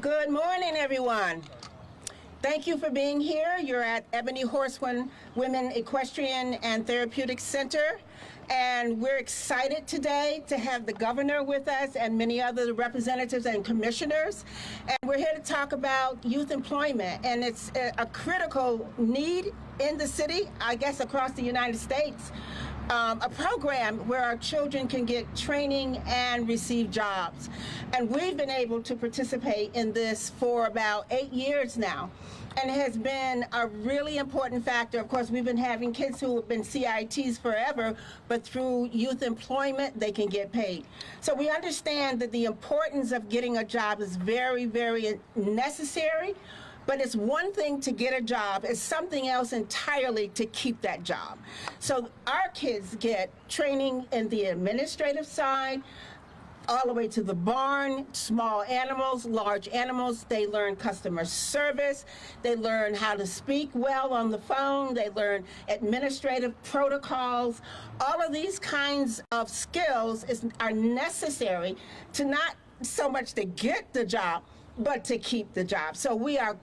Good morning, everyone. Thank you for being here. You're at Ebony Horseman Women Equestrian and Therapeutic Center. And we're excited today to have the governor with us and many other representatives and commissioners. And we're here to talk about youth employment. And it's a critical need in the city, I guess across the United States. A program where our children can get training and receive jobs. And we've been able to participate in this for about 8 years now. And it has been a really important factor. Of course, we've been having kids who have been CITs forever, but through youth employment, they can get paid. So we understand that the importance of getting a job is very, very necessary. But it's one thing to get a job, it's something else entirely to keep that job. So our kids get training in the administrative side, all the way to the barn, small animals, large animals. They learn customer service. They learn how to speak well on the phone. They learn administrative protocols. All of these kinds of skills are necessary to not so much to get the job, but to keep the job. So we are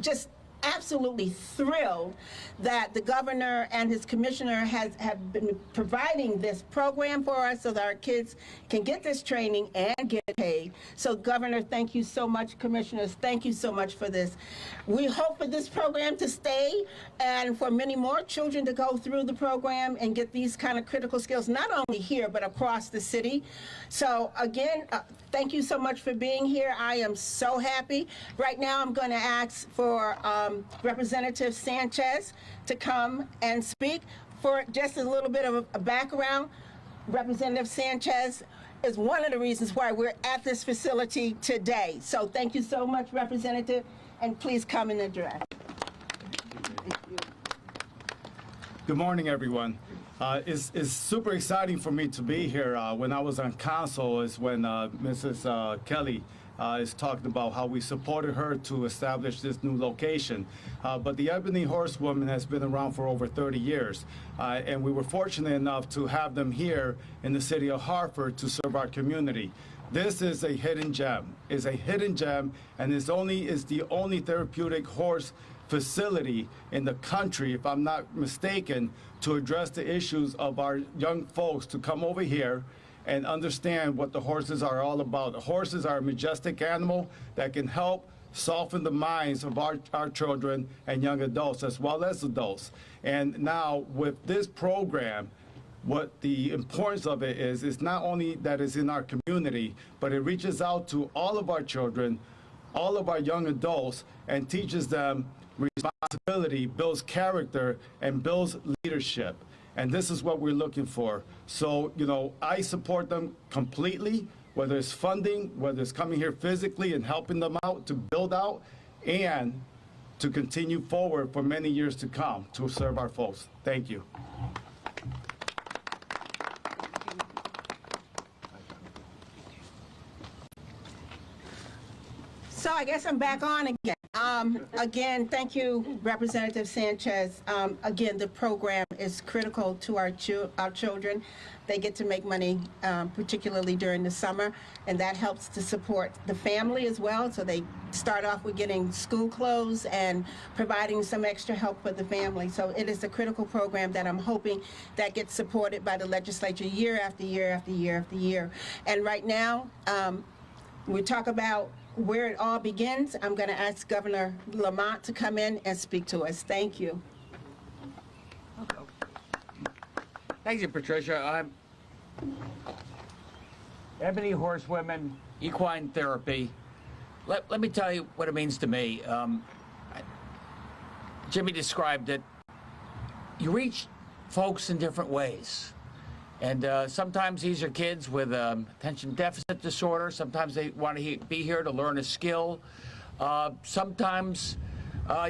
just absolutely thrilled that the governor and his commissioner have been providing this program for us so that our kids can get this training and get paid. So Governor, thank you so much. Commissioners, thank you so much for this. We hope for this program to stay and for many more children to go through the program and get these kind of critical skills, not only here, but across the city. So again, thank you so much for being here. I am so happy. Right now, I'm going to ask for Representative Sanchez to come and speak. For just a little bit of a background, Representative Sanchez is one of the reasons why we're at this facility today. So thank you so much, Representative, and please come and address. Good morning, everyone. It's super exciting for me to be here. When I was on council is when Mrs. Kelly is talking about how we supported her to establish this new location. But the Ebony Horsewoman has been around for over 30 years. And we were fortunate enough to have them here in the city of Hartford to serve our community. This is a hidden gem. It's a hidden gem, and is the only therapeutic horse facility in the country, if I'm not mistaken, to address the issues of our young folks to come over here and understand what the horses are all about. The horses are a majestic animal that can help soften the minds of our children and young adults as well as adults. And now with this program, what the importance of it is not only that it's in our community, but it reaches out to all of our children, all of our young adults, and teaches them responsibility, builds character, and builds leadership. And this is what we're looking for. So, I support them completely, whether it's funding, whether it's coming here physically and helping them out to build out, and to continue forward for many years to come to serve our folks. Thank you. So I guess I'm back on again. Again, thank you, Representative Sanchez. Again, the program is critical to our children. They get to make money, particularly during the summer, and that helps to support the family as well. So they start off with getting school clothes and providing some extra help for the family. So it is a critical program that I'm hoping that gets supported by the legislature year after year after year after year. And right now, we talk about where it all begins. I'm going to ask Governor Lamont to come in and speak to us. Thank you. Thank you, Patricia. Ebony Horsewomen, equine therapy. Let me tell you what it means to me. Jimmy described it. You reach folks in different ways. And sometimes these are kids with attention deficit disorder. Sometimes they want to be here to learn a skill. Sometimes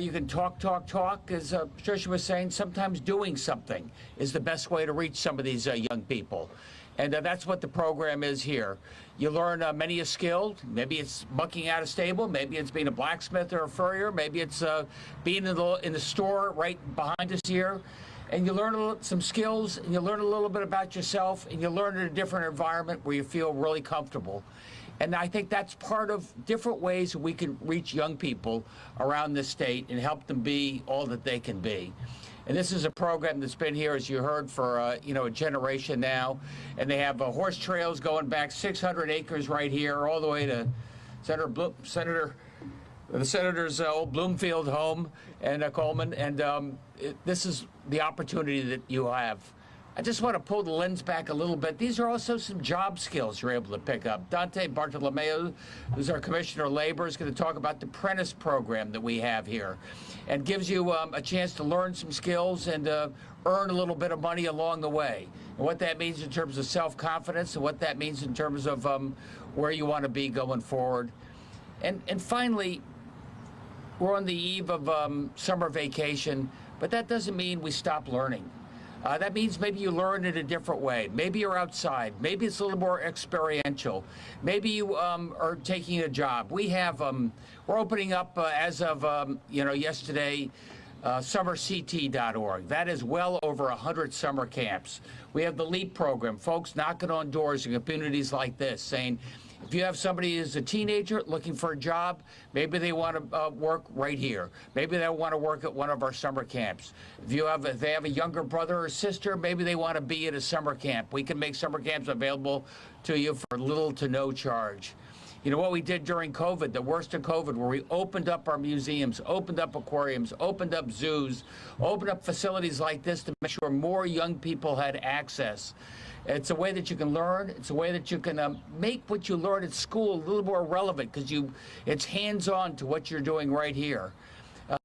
you can talk, as Patricia was saying. Sometimes doing something is the best way to reach some of these young people. And that's what the program is here. You learn many a skill. Maybe it's mucking out a stable. Maybe it's being a blacksmith or a furrier. Maybe it's being in the store right behind us here. And you learn some skills, and you learn a little bit about yourself, and you learn in a different environment where you feel really comfortable. And I think that's part of different ways we can reach young people around the state and help them be all that they can be. And this is a program that's been here, as you heard, for a generation now. And they have horse trails going back 600 acres right here, all the way to the senator's old Bloomfield home and Coleman. And this is the opportunity that you have. I just want to pull the lens back a little bit. These are also some job skills you're able to pick up. Dante Bartolomeo, who's our Commissioner of Labor, is going to talk about the apprentice program that we have here and gives you a chance to learn some skills and earn a little bit of money along the way. And what that means in terms of self-confidence and what that means in terms of where you want to be going forward. And finally, we're on the eve of summer vacation, but that doesn't mean we stop learning. That means maybe you learn in a different way. Maybe you're outside. Maybe it's a little more experiential. Maybe you are taking a job. We're opening up as of yesterday, summerct.org. That is well over 100 summer camps. We have the LEAP program, folks knocking on doors in communities like this saying, if you have somebody who's a teenager looking for a job, maybe they want to work right here. Maybe they want to work at one of our summer camps. If they have a younger brother or sister, maybe they want to be at a summer camp. We can make summer camps available to you for little to no charge. You know what we did during COVID, the worst of COVID, where we opened up our museums, opened up aquariums, opened up zoos, opened up facilities like this to make sure more young people had access. It's a way that you can learn. It's a way that you can make what you learn at school a little more relevant because it's hands-on to what you're doing right here.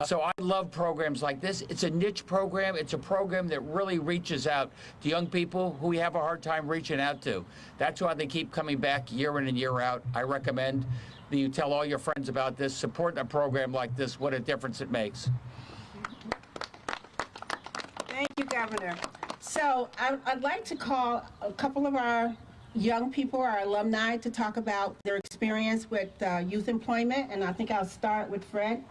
So I love programs like this. It's a niche program. It's a program that really reaches out to young people who we have a hard time reaching out to. That's why they keep coming back year in and year out. I recommend that you tell all your friends about this, support a program like this, what a difference it makes. Thank you, Governor. So I'd like to call a couple of our young people, our alumni, to talk about their experience with youth employment, and I think I'll start with Fred.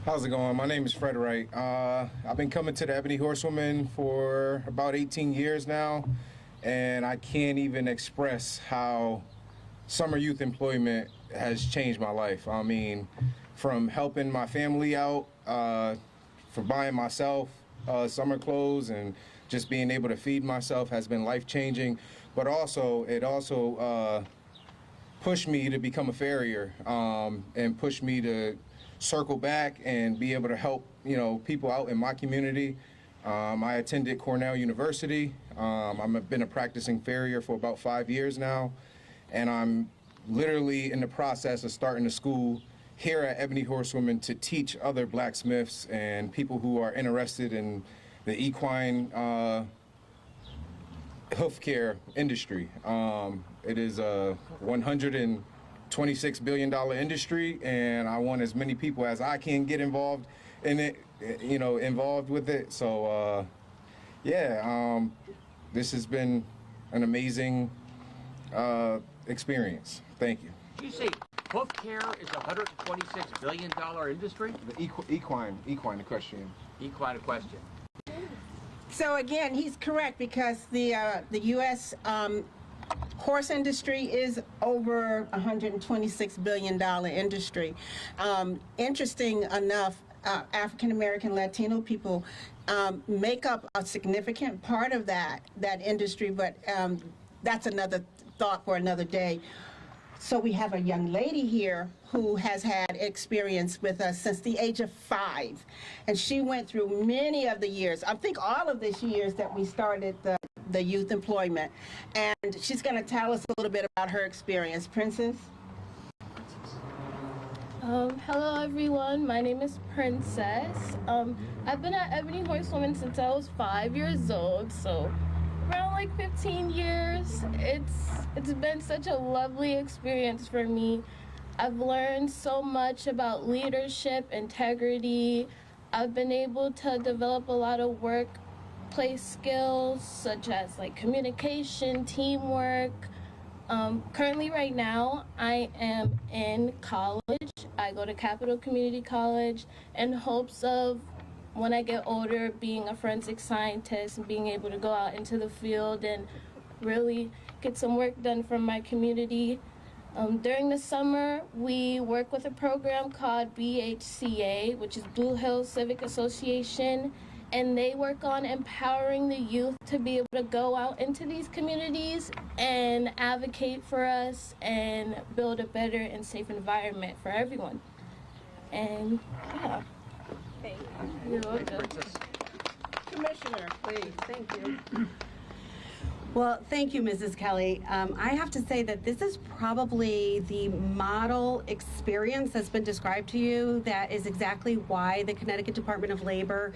How's it going? My name is Fred Wright. I've been coming to the Ebony Horsewoman for about 18 years now, and I can't even express how summer youth employment has changed my life. I mean, from helping my family out, for buying myself summer clothes and just being able to feed myself has been life-changing, but it also pushed me to become a farrier and pushed me to circle back and be able to help people out in my community. I attended Cornell University. I've been a practicing farrier for about 5 years now, and I'm literally in the process of starting a school here at Ebony Horsewoman to teach other blacksmiths and people who are interested in the equine hoof care industry. It is a $126 billion industry, and I want as many people as I can get involved in it, involved with it. So, this has been an amazing experience. Thank you. You say hoof care is a $126 billion industry? The equine equestrian. Equine equestrian. So again, he's correct because the U.S. Horse industry is over $126 billion industry. Interesting enough, African American Latino people make up a significant part of that industry, but that's another thought for another day. So we have a young lady here who has had experience with us since the age of 5. And she went through many of the years, I think all of the years that we started the youth employment. And she's going to tell us a little bit about her experience. Princess? Hello everyone, my name is Princess. I've been at Ebony Horsewoman since I was 5 years old, so around like 15 years. It's been such a lovely experience for me. I've learned so much about leadership, integrity. I've been able to develop a lot of workplace skills such as like communication, teamwork. Currently right now I am in college. I go to Capital Community College in hopes of when I get older being a forensic scientist and being able to go out into the field and really get some work done from my community. During the summer, we work with a program called BHCA, which is Blue Hills Civic Association, and they work on empowering the youth to be able to go out into these communities and advocate for us and build a better and safe environment for everyone. And yeah. Thank You're welcome. Commissioner, please. Thank you. Well, thank you, Mrs. Kelly. I have to say that this is probably the model experience that's been described to you. That is exactly why the Connecticut Department of Labor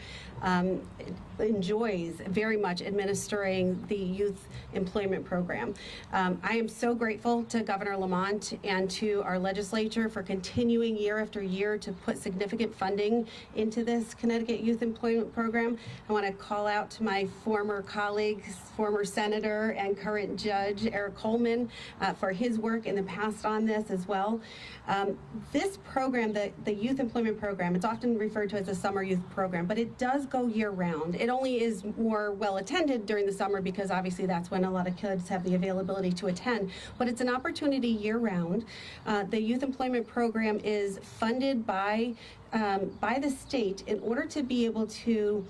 enjoys very much administering the youth employment program. I am so grateful to Governor Lamont and to our legislature for continuing year after year to put significant funding into this Connecticut youth employment program. I want to call out to my former colleagues, former senator and current judge Eric Coleman for his work in the past on this as well. This program, the youth employment program, it's often referred to as a summer youth program, but it does go year round. It only is more well attended during the summer because obviously that's when a lot of kids have the availability to attend, but it's an opportunity year round. The youth employment program is funded by the state in order to be able to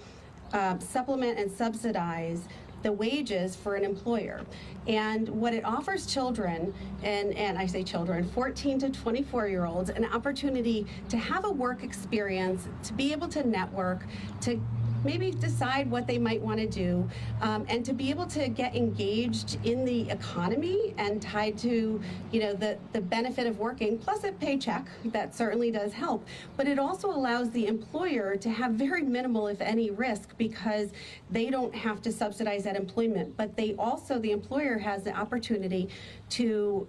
supplement and subsidize the wages for an employer. And what it offers children, and I say children, 14 to 24-year-olds, an opportunity to have a work experience, to be able to network, to maybe decide what they might want to do, and to be able to get engaged in the economy and tied to, you know, the benefit of working, plus a paycheck. That certainly does help. But it also allows the employer to have very minimal, if any, risk because they don't have to subsidize that employment. But they also, the employer has the opportunity to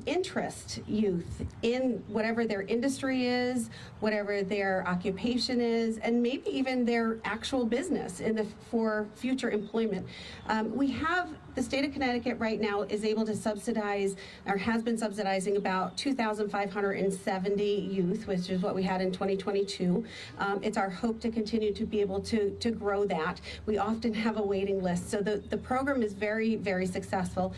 interest youth in whatever their industry is, whatever their occupation is, and maybe even their actual business for future employment. We have the state of Connecticut right now is able to subsidize, or has been subsidizing, about 2,570 youth, which is what we had in 2022. It's our hope to continue to be able to grow that. We often have a waiting list, so the program is very, very successful.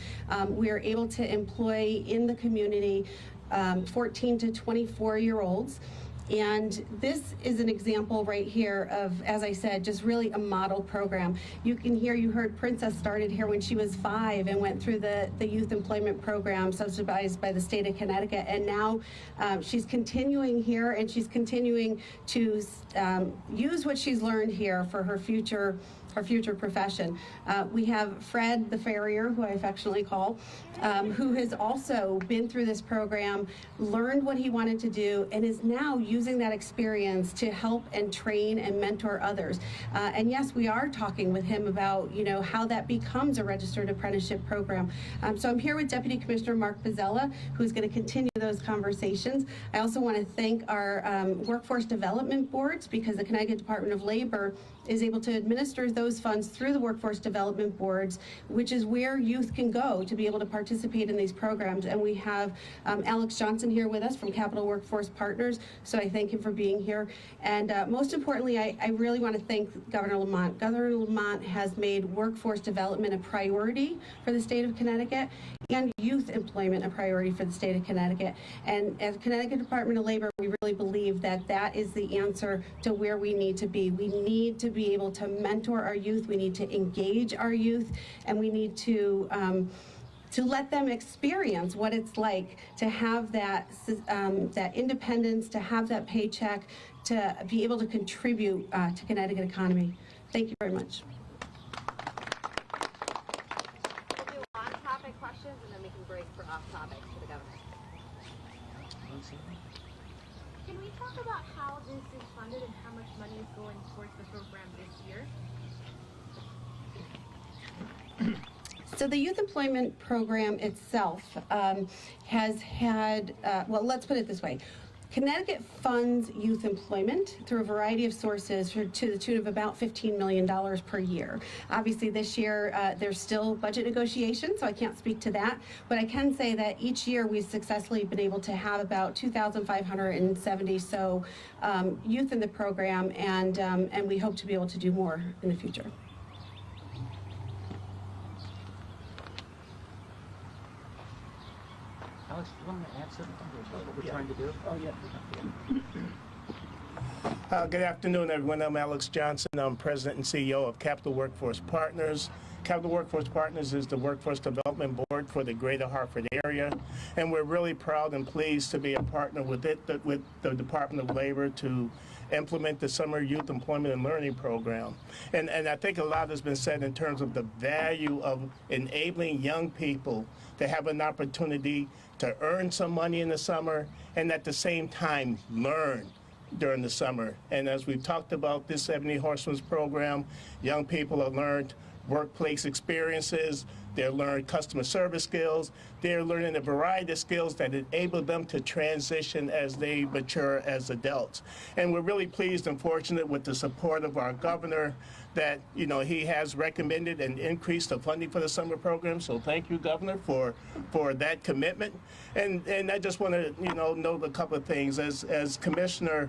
We are able to employ in the community 14 to 24-year-olds. And this is an example right here of, as I said, just really a model program. You heard Princess started here when she was 5 and went through the youth employment program subsidized by the state of Connecticut. And now she's continuing here, and she's continuing to use what she's learned here for her future profession. We have Fred the farrier, who I affectionately call, who has also been through this program, learned what he wanted to do, and is now using that experience to help and train and mentor others. And yes, we are talking with him about, you know, how that becomes a registered apprenticeship program. So I'm here with Deputy Commissioner Mark Pizzella, who's going to continue those conversations. I also want to thank our workforce development boards, because the Connecticut Department of Labor is able to administer those funds through the workforce development boards, which is where youth can go to be able to participate in these programs. And we have Alex Johnson here with us from Capital Workforce Partners, so I thank him for being here. And most importantly, I really want to thank Governor Lamont. Governor Lamont has made workforce development a priority for the state of Connecticut and youth employment a priority for the state of Connecticut. And as Connecticut Department of Labor, we really believe that that is the answer to where we need to be. We need to be able to mentor our youth, we need to engage our youth, and we need to let them experience what it's like to have that independence, to have that paycheck, to be able to contribute to Connecticut economy. Thank you very much. We'll do on-topic questions, and then we can break for off-topic for the governor. Can we talk about how this is funded and how much money is going towards the program this year? So the youth employment program itself has had, well, let's put it this way. Connecticut funds youth employment through a variety of sources to the tune of about $15 million per year. Obviously this year there's still budget negotiations, so I can't speak to that, but I can say that each year we've successfully been able to have about 2,570 so youth in the program, and we hope to be able to do more in the future. Alex, do you want to answer what we're trying to do? Good afternoon, everyone. I'm Alex Johnson. I'm President and CEO of Capital Workforce Partners. Capital Workforce Partners is the workforce development board for the greater Hartford area, and we're really proud and pleased to be a partner with the Department of Labor to implement the Summer Youth Employment and Learning Program. And I think a lot has been said in terms of the value of enabling young people to have an opportunity to earn some money in the summer and at the same time learn during the summer. And as we've talked about this 70 Horsemen's program, young people have learned workplace experiences, they're learning customer service skills, they're learning a variety of skills that enable them to transition as they mature as adults. And we're really pleased and fortunate with the support of our governor that, you know, he has recommended and increased the funding for the summer program. So thank you, Governor, for that commitment. And I just want to, you know, note a couple of things. As Commissioner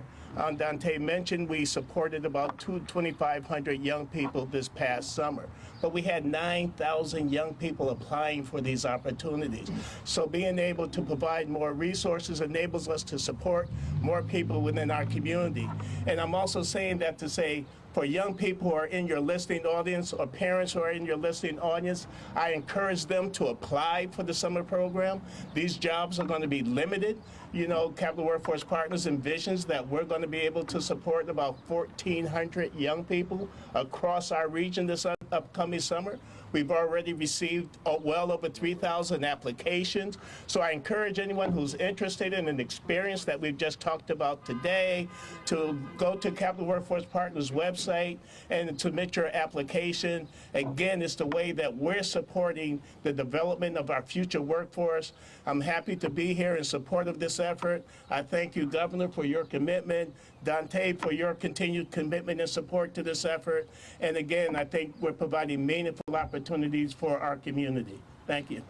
Dante mentioned, we supported about 2,500 young people this past summer. But we had 9,000 young people applying for these opportunities. So being able to provide more resources enables us to support more people within our community. And I'm also saying that to say, for young people who are in your listening audience or parents who are in your listening audience, I encourage them to apply for the summer program. These jobs are going to be limited. You know, Capital Workforce Partners envisions that we're going to be able to support about 1,400 young people across our region this upcoming summer. We've already received well over 3,000 applications. So I encourage anyone who's interested in an experience that we've just talked about today to go to Capital Workforce Partners website and submit your application. Again, it's the way that we're supporting the development of our future workforce. I'm happy to be here in support of this effort. I thank you, Governor, for your commitment, Dante, for your continued commitment and support to this effort. And again, I think we're providing meaningful opportunities for our community. Thank you.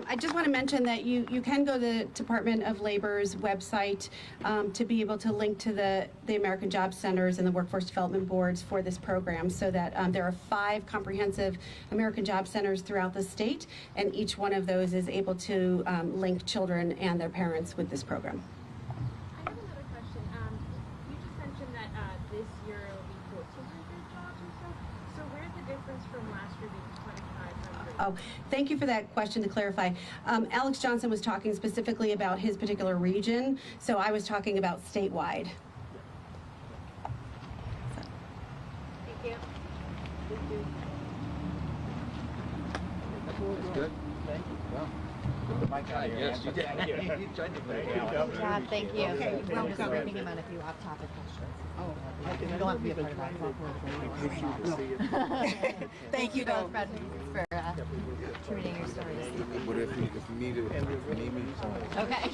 I just want to mention that you can go to the Department of Labor's website to be able to link to the American Job Centers and the Workforce Development Boards for this program, so that there are 5 comprehensive American Job Centers throughout the state, and each one of those is able to link children and their parents with this program. I have another question. You just mentioned that this year it'll be 1,400 jobs or so. So where's the difference from last year being 2,500? Oh, thank you for that question to clarify. Alex Johnson was talking specifically about his particular region, so I was talking about statewide. Thank you. That's good. Thank you. Well, put the mic out here. Yes, you did. You tried to put it down. Good job, thank you. Okay, we're just working him on a few off-topic questions. Oh, you don't have to be a part of that. Thank you both, Fred, for reading your stories. But if you need me, Okay.